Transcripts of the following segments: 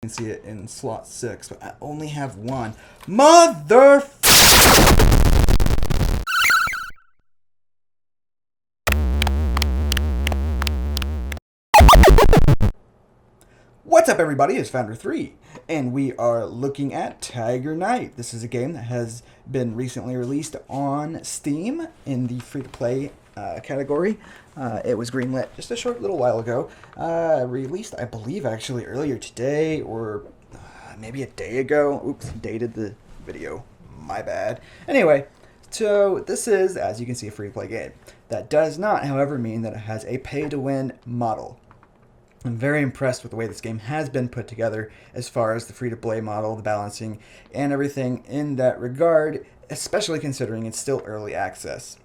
can see it in slot 6, but I only have one. Mother... What's up, everybody? It's Founder3, and we are looking at Tiger Knight. This is a game that has been recently released on Steam in the free-to-play category. It was greenlit just a short little while ago. Released, I believe, actually earlier today, or maybe a day ago. Oops, dated the video. My bad. Anyway, so this is, as you can see, a free-to-play game. That does not, however, mean that it has a pay-to-win model. I'm very impressed with the way this game has been put together as far as the free-to-play model, the balancing, and everything in that regard, especially considering it's still early access.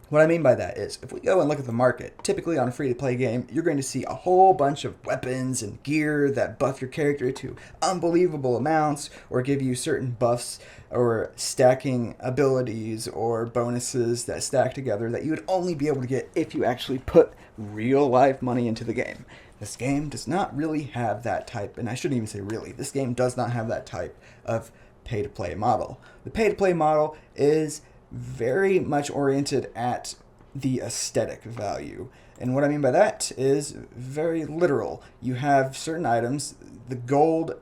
What I mean by that is, if we go and look at the market, typically on a free-to-play game, you're going to see a whole bunch of weapons and gear that buff your character to unbelievable amounts, or give you certain buffs or stacking abilities or bonuses that stack together that you would only be able to get if you actually put real-life money into the game. This game does not really have that type, and I shouldn't even say really, this game does not have that type of pay-to-play model. The pay-to-play model is very much oriented at the aesthetic value. And what I mean by that is very literal. You have certain items. The gold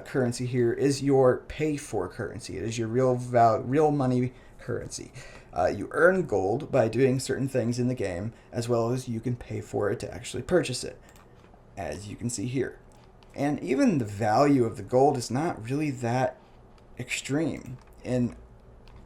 currency here is your pay-for currency. It is your real money currency. You earn gold by doing certain things in the game, as well as you can pay for it to actually purchase it, as you can see here. And even the value of the gold is not really that extreme in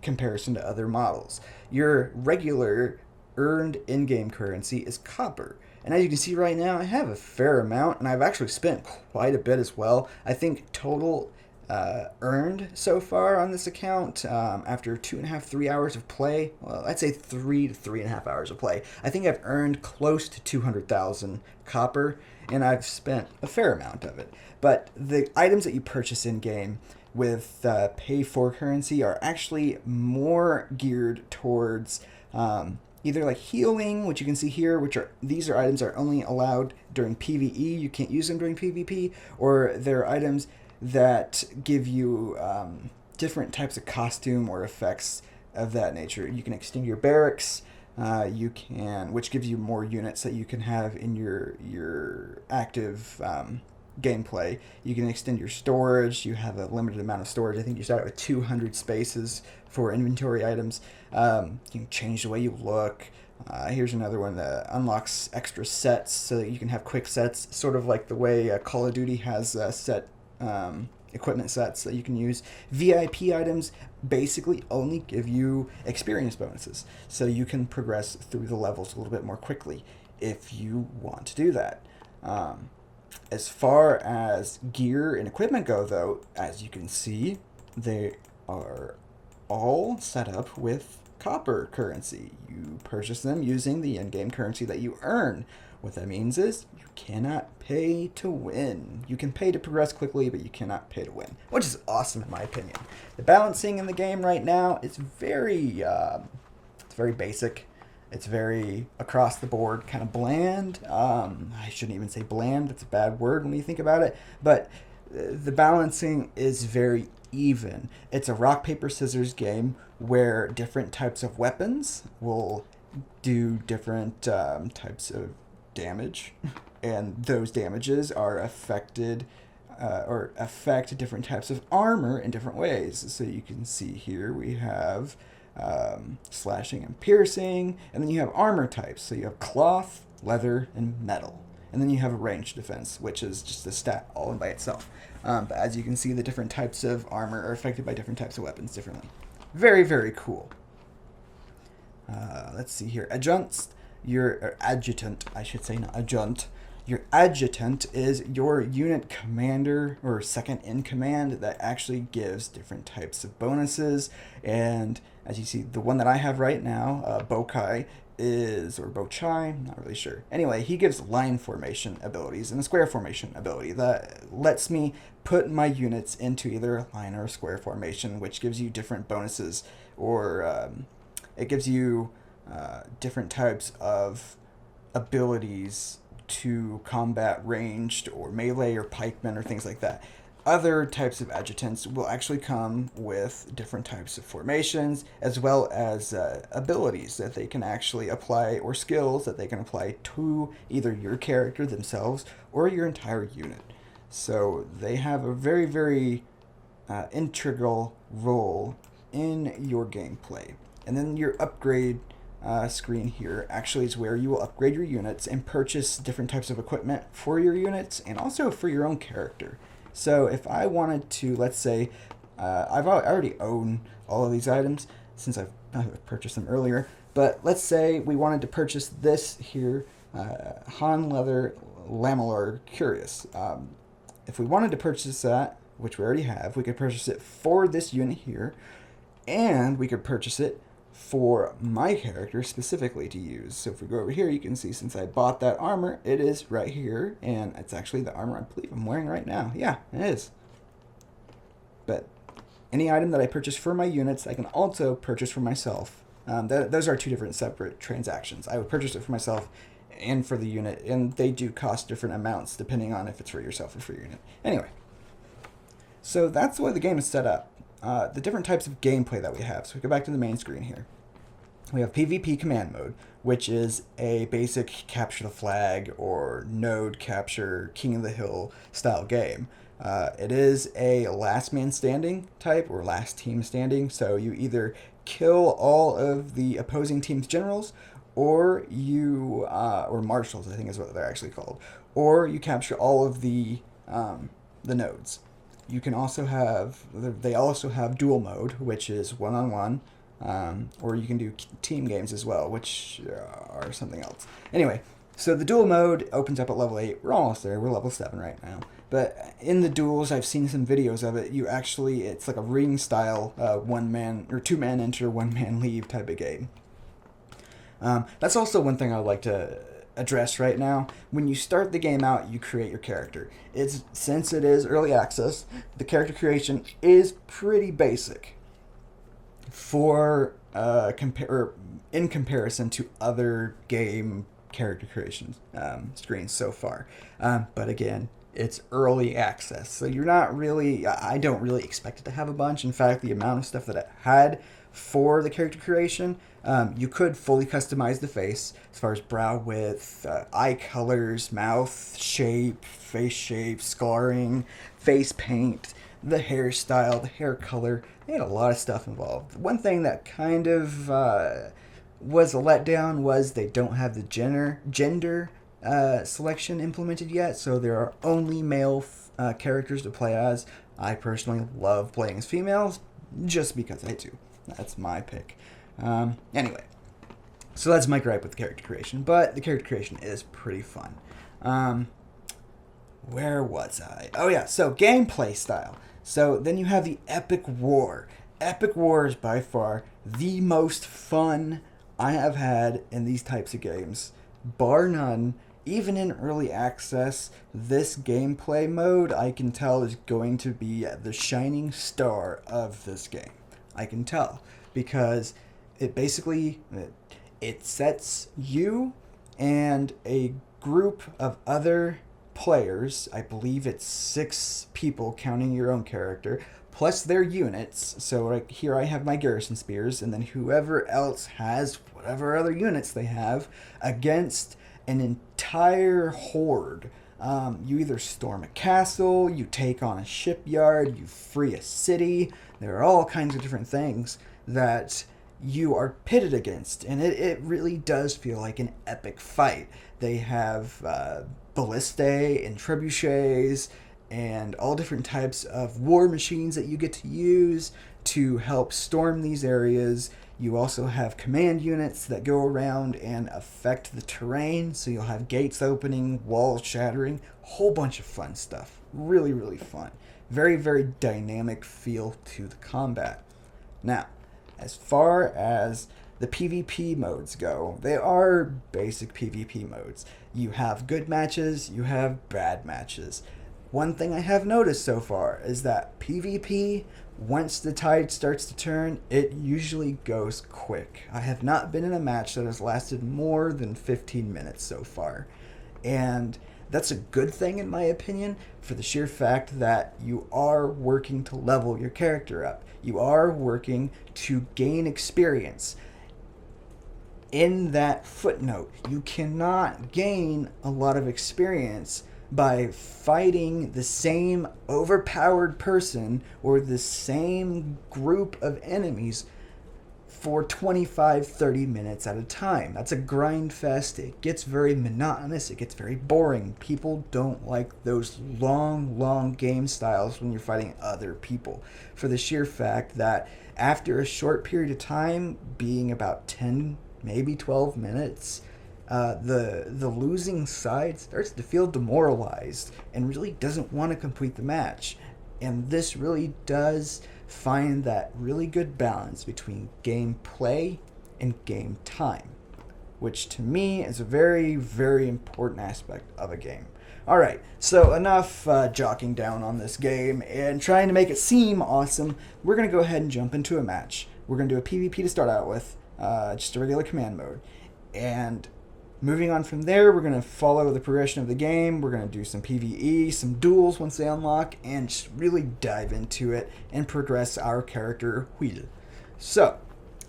comparison to other models. Your regular earned in-game currency is copper. And as you can see right now, I have a fair amount, and I've actually spent quite a bit as well. I think total earned so far on this account, after 2.5, 3 hours of play, well, I'd say 3 to 3.5 hours of play, I think I've earned close to 200,000 copper, and I've spent a fair amount of it. But the items that you purchase in-game with pay-for currency are actually more geared towards either like healing, which you can see here, these items are only allowed during PvE, you can't use them during PvP, or they're items that give you different types of costume or effects of that nature. You can extend your barracks, which gives you more units that you can have in your active gameplay. You can extend your storage. You have a limited amount of storage. I think you start out with 200 spaces for inventory items. You can change the way you look. Here's another one that unlocks extra sets so that you can have quick sets, sort of like the way Call of Duty has set equipment sets that you can use. VIP items basically only give you experience bonuses, so you can progress through the levels a little bit more quickly if you want to do that. As far as gear and equipment go, though, as you can see, they are all set up with copper currency. You purchase them using the in-game currency that you earn. What that means is you cannot pay to win. You can pay to progress quickly, but you cannot pay to win, which is awesome in my opinion. The balancing in the game right now is very basic. It's very across the board, kind of bland. I shouldn't even say bland. That's a bad word when you think about it. But the balancing is very even. It's a rock, paper, scissors game where different types of weapons will do different types of damage. And those damages are affected or affect different types of armor in different ways. So you can see here we have slashing and piercing, and then you have armor types. So you have cloth, leather, and metal. And then you have a ranged defense, which is just a stat all in by itself. But as you can see, the different types of armor are affected by different types of weapons differently. Very, very cool. Let's see here. Adjutant, I should say, not adjunt. Your adjutant is your unit commander or second in command that actually gives different types of bonuses. And as you see, the one that I have right now, Bokai, or Bochai, I'm not really sure. Anyway, he gives line formation abilities and a square formation ability that lets me put my units into either a line or a square formation, which gives you different bonuses, or it gives you different types of abilities to combat ranged or melee or pikemen or things like that. Other types of adjutants will actually come with different types of formations, as well as abilities that they can actually apply, or skills that they can apply to either your character themselves or your entire unit. So they have a very, very integral role in your gameplay. And then your upgrade screen here actually is where you will upgrade your units and purchase different types of equipment for your units and also for your own character. So if I wanted to, let's say, I already own all of these items since I've purchased them earlier, but let's say we wanted to purchase this here, Han Leather Lamellar Curious. If we wanted to purchase that, which we already have, we could purchase it for this unit here, and we could purchase it for my character specifically to use. So if we go over here, you can see since I bought that armor, it is right here, and it's actually the armor I believe I'm wearing right now. Yeah, it is. But any item that I purchase for my units, I can also purchase for myself. Those are two different separate transactions. I would purchase it for myself and for the unit, and they do cost different amounts depending on if it's for yourself or for your unit. Anyway, so that's the way the game is set up. The different types of gameplay that we have. So we go back to the main screen here. We have PvP command mode, which is a basic capture the flag or node capture, king of the hill style game. It is a last man standing type or last team standing. So you either kill all of the opposing team's generals, or you or marshals, I think is what they're actually called, or you capture all of the nodes. You can also have, they also have duel mode, which is one-on-one, or you can do team games as well, which are something else. Anyway, so the duel mode opens up at level 8. We're almost there. We're level 7 right now. But in the duels, I've seen some videos of it. It's like a ring style, one man or two man enter, one man leave type of game. That's also one thing I'd like to address right now. When you start the game out, you create your character. Since it is early access, the character creation is pretty basic for in comparison to other game character creation screens so far. But again, it's early access, so you're not really. I don't really expect it to have a bunch. In fact, the amount of stuff that it had for the character creation, you could fully customize the face as far as brow width, eye colors, mouth shape, face shape, scarring, face paint, the hairstyle, the hair color. They had a lot of stuff involved. One thing that kind of was a letdown was they don't have the gender selection implemented yet, so there are only male characters to play as. I personally love playing as females just because I do. That's my pick. Anyway, so that's my gripe with the character creation, but the character creation is pretty fun. Where was I? Oh yeah, so gameplay style. So then you have the Epic War. Epic War is by far the most fun I have had in these types of games, bar none. Even in early access, this gameplay mode I can tell is going to be the shining star of this game. I can tell because it basically it sets you and a group of other players, I believe it's 6 people counting your own character, plus their units. So like here I have my garrison spears, and then whoever else has whatever other units they have against an entire horde. You either storm a castle, you take on a shipyard, you free a city. There are all kinds of different things that you are pitted against, and it really does feel like an epic fight. They have ballistae and trebuchets and all different types of war machines that you get to use to help storm these areas. You also have command units that go around and affect the terrain, so you'll have gates opening, walls shattering, a whole bunch of fun stuff. Really, really fun. Very, very dynamic feel to the combat. Now, as far as the PvP modes go, they are basic PvP modes. You have good matches, you have bad matches. One thing I have noticed so far is that PvP, once the tide starts to turn, it usually goes quick. I have not been in a match that has lasted more than 15 minutes so far. And that's a good thing, in my opinion, for the sheer fact that you are working to level your character up. You are working to gain experience. In that footnote, you cannot gain a lot of experience by fighting the same overpowered person or the same group of enemies for 25-30 minutes at a time. That's a grind fest. It gets very monotonous. It gets very boring. People don't like those long game styles when you're fighting other people, for the sheer fact that after a short period of time, being about 10, maybe 12 minutes, the losing side starts to feel demoralized and really doesn't want to complete the match. And this really does find that really good balance between gameplay and game time, which to me is a very, very important aspect of a game. Alright, so enough jockeying down on this game and trying to make it seem awesome. We're going to go ahead and jump into a match. We're going to do a PvP to start out with, just a regular command mode. And moving on from there, we're going to follow the progression of the game. We're going to do some PvE, some duels once they unlock, and just really dive into it and progress our character wheel. So,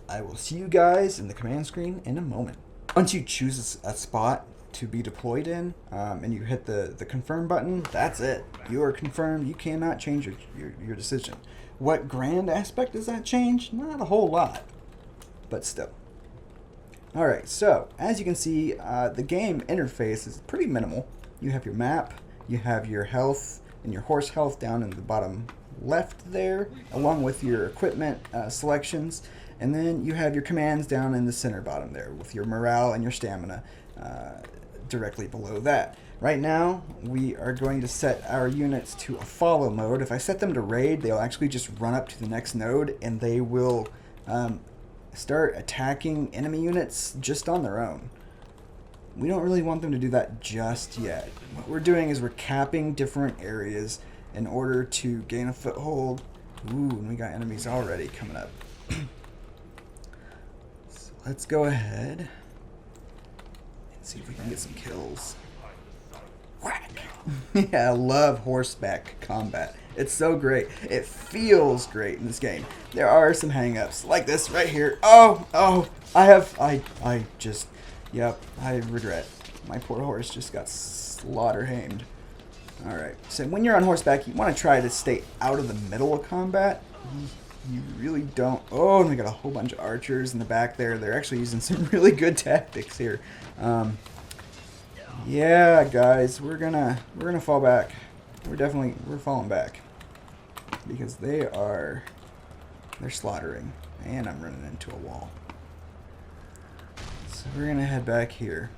I will see you guys in the command screen in a moment. Once you choose a spot to be deployed in, and you hit the confirm button, that's it. You are confirmed. You cannot change your decision. What grand aspect does that change? Not a whole lot, but still. Alright, so as you can see, the game interface is pretty minimal. You have your map, you have your health and your horse health down in the bottom left there, along with your equipment selections, and then you have your commands down in the center bottom there with your morale and your stamina directly below that. Right now, we are going to set our units to a follow mode. If I set them to raid, they'll actually just run up to the next node and they will start attacking enemy units just on their own. We don't really want them to do that just yet. What we're doing is we're capping different areas in order to gain a foothold. Ooh, and we got enemies already coming up. So let's go ahead and see if we can get some kills. Whack! Yeah, I love horseback combat. It's so great. It feels great in this game. There are some hang-ups, like this right here. Oh, I regret. My poor horse just got slaughter-hamed. Alright, so when you're on horseback, you want to try to stay out of the middle of combat. You really don't. Oh, and we got a whole bunch of archers in the back there. They're actually using some really good tactics here. Yeah, guys, we're gonna fall back. We're falling back because they're slaughtering, and I'm running into a wall. So we're gonna head back here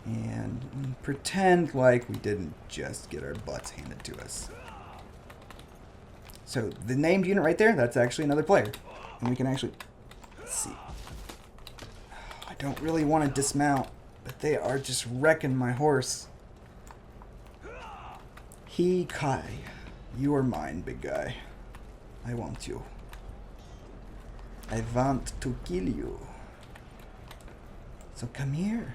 and pretend like we didn't just get our butts handed to us. So the named unit right there, that's actually another player, and we can actually see. I don't really want to dismount, but they are just wrecking my horse. Kai, you are mine, big guy. I want you. I want to kill you. So come here.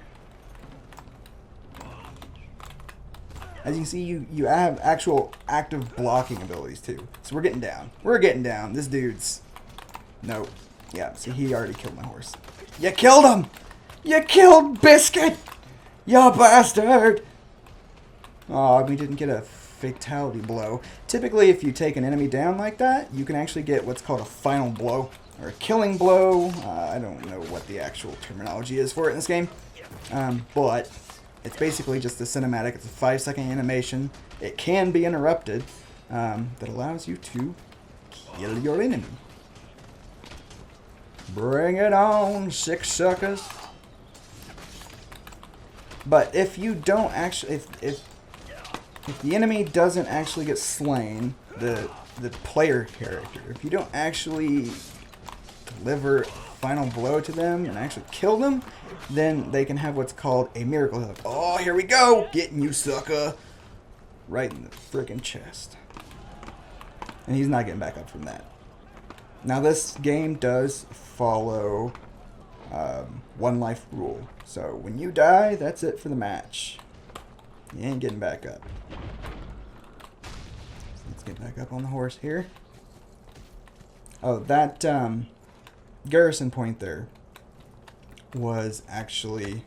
As you can see, you have actual active blocking abilities too. So we're getting down. We're getting down. This dude's... Nope. Yeah, see, he already killed my horse. You killed him! You killed Biscuit! You bastard! Aw, we didn't get a fatality blow. Typically, if you take an enemy down like that, you can actually get what's called a final blow, or a killing blow. I don't know what the actual terminology is for it in this game, but it's basically just a cinematic. It's a 5-second animation. It can be interrupted, that allows you to kill your enemy. Bring it on, sick suckers. But if you don't actually, if the enemy doesn't actually get slain, the player character, if you don't actually deliver a final blow to them and actually kill them, then they can have what's called a miracle hit. Oh, here we go! Getting you, sucker! Right in the frickin' chest. And he's not getting back up from that. Now this game does follow one life rule. So when you die, that's it for the match. You ain't getting back up. So let's get back up on the horse here. Oh, that garrison point there was actually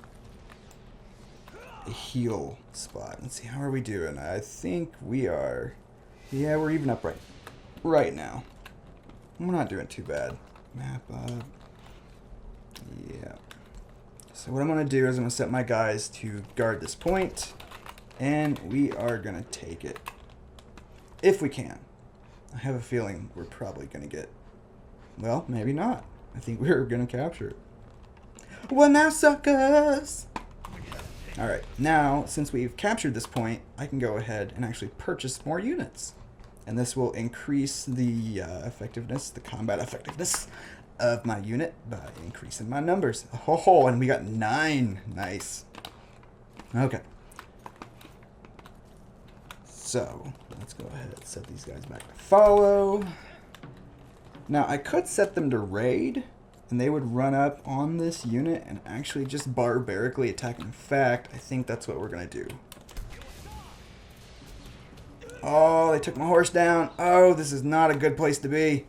a heal spot. Let's see, how are we doing? I think we are... Yeah, we're even up right now. We're not doing too bad. Map up. Yeah. So what I'm going to do is I'm going to set my guys to guard this point. And we are going to take it. If we can. I have a feeling we're probably going to get... Well, maybe not. I think we're going to capture it. Well, now, suckers! Alright, now, since we've captured this point, I can go ahead and actually purchase more units. And this will increase the effectiveness, the combat effectiveness of my unit by increasing my numbers. Oh, and we got 9. Nice. Okay. So, let's go ahead and set these guys back to follow. Now, I could set them to raid, and they would run up on this unit and actually just barbarically attack. In fact, I think that's what we're going to do. Oh, they took my horse down. Oh, this is not a good place to be.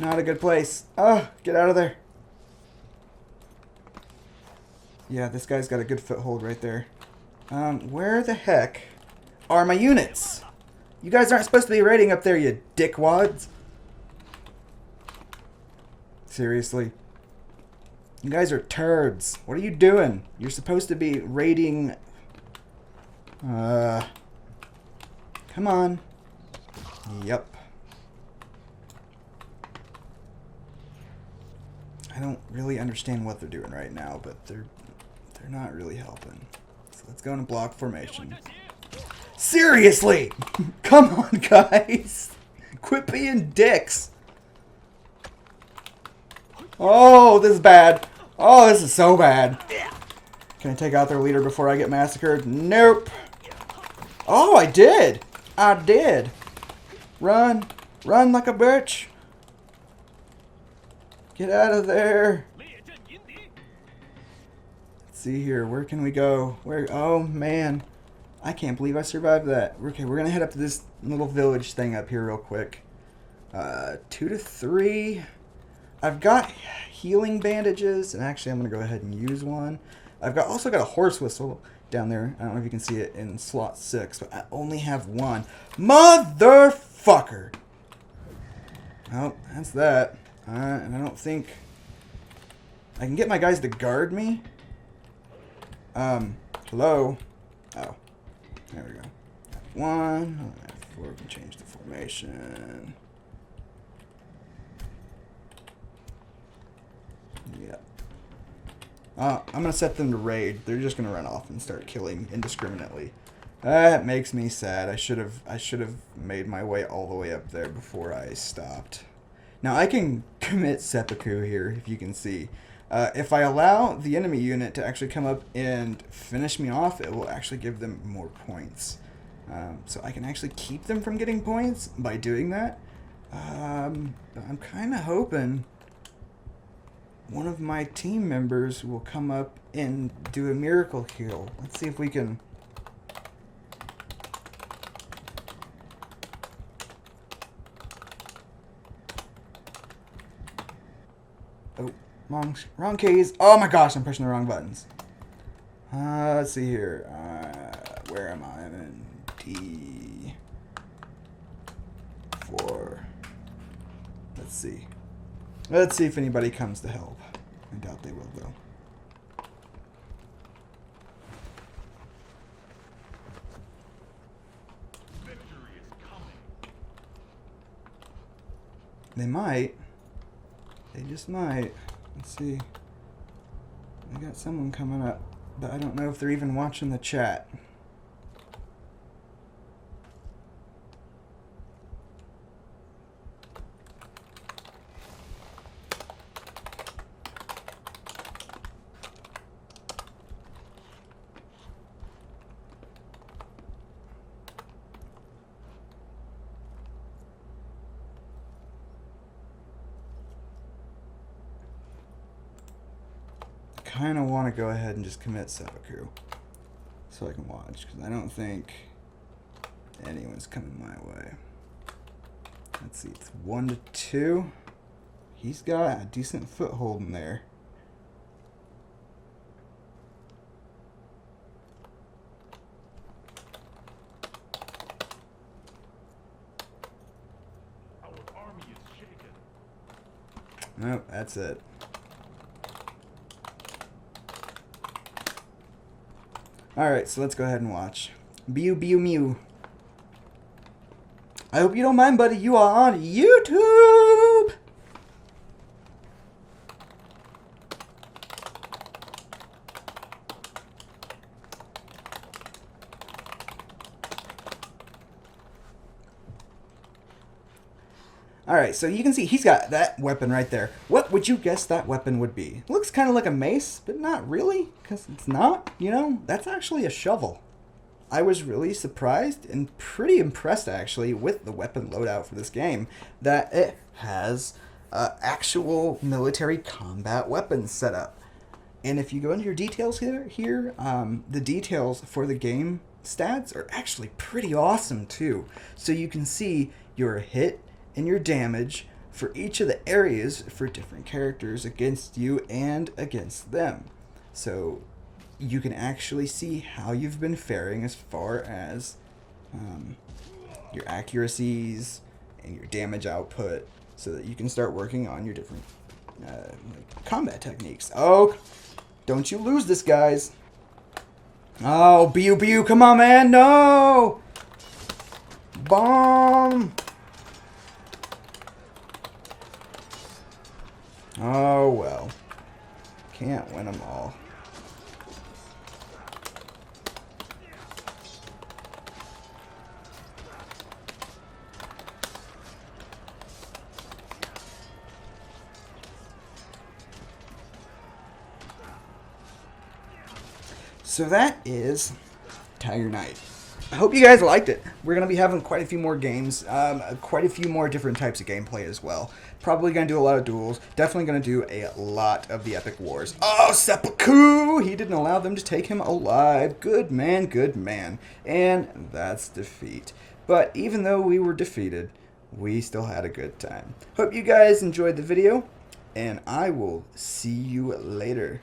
Not a good place. Oh, get out of there. Yeah, this guy's got a good foothold right there. Where the heck are my units? You guys aren't supposed to be raiding up there, you dickwads. Seriously. You guys are turds. What are you doing? You're supposed to be raiding... Come on. Yep. I don't really understand what they're doing right now, but they're not really helping. So let's go in a block formation. Seriously! Come on, guys! Quit being dicks! Oh, this is bad. Oh, this is so bad. Can I take out their leader before I get massacred? Nope. Oh, I did. I did. Run. Run like a bitch. Get out of there. Let's see here. Where can we go? Where? Oh, man. I can't believe I survived that. Okay, we're going to head up to this little village thing up here real quick. 2 to 3. I've got healing bandages, and actually I'm going to go ahead and use one. I've also got a horse whistle down there. I don't know if you can see it in slot 6, but I only have one. Motherfucker! Oh, that's that. And I don't think... I can get my guys to guard me. Hello? Oh, there we go. F1. F4, we can change the formation. Yeah. I'm going to set them to raid. They're just going to run off and start killing indiscriminately. That makes me sad. I should have made my way all the way up there before I stopped. Now, I can commit seppuku here, if you can see. If I allow the enemy unit to actually come up and finish me off, it will actually give them more points. So I can actually keep them from getting points by doing that. But I'm kind of hoping one of my team members will come up and do a miracle kill. Let's see if we can... Oh, wrong keys. Oh my gosh, I'm pushing the wrong buttons. Let's see here. Where am I? I'm in T4. Let's see. Let's see if anybody comes to help. I doubt they will, though. They might. They just might. Let's see. I got someone coming up, but I don't know if they're even watching the chat. kind of want to go ahead and just commit seppuku so I can watch, because I don't think anyone's coming my way. Let's see, it's 1-2. He's got a decent foothold in there. Our army is shaken. Nope, that's it. Alright, so let's go ahead and watch. Bew, bew, mew. I hope you don't mind, buddy. You are on YouTube! Alright, so you can see he's got that weapon right there. What would you guess that weapon would be? It looks kind of like a mace, but not really, because it's not, you know? That's actually a shovel. I was really surprised and pretty impressed, actually, with the weapon loadout for this game, that it has actual military combat weapons set up. And if you go into your details here, the details for the game stats are actually pretty awesome, too. So you can see your hit and your damage for each of the areas for different characters against you and against them. So you can actually see how you've been faring as far as your accuracies and your damage output, so that you can start working on your different like combat techniques. Oh, don't you lose this, guys. Oh, Bew, come on, man, no! Bomb! Oh, well. Can't win them all. So that is Tiger Knight. I hope you guys liked it. We're going to be having quite a few more games, quite a few more different types of gameplay as well. Probably going to do a lot of duels. Definitely going to do a lot of the epic wars. Oh, seppuku! He didn't allow them to take him alive. Good man, good man. And that's defeat. But even though we were defeated, we still had a good time. Hope you guys enjoyed the video, and I will see you later.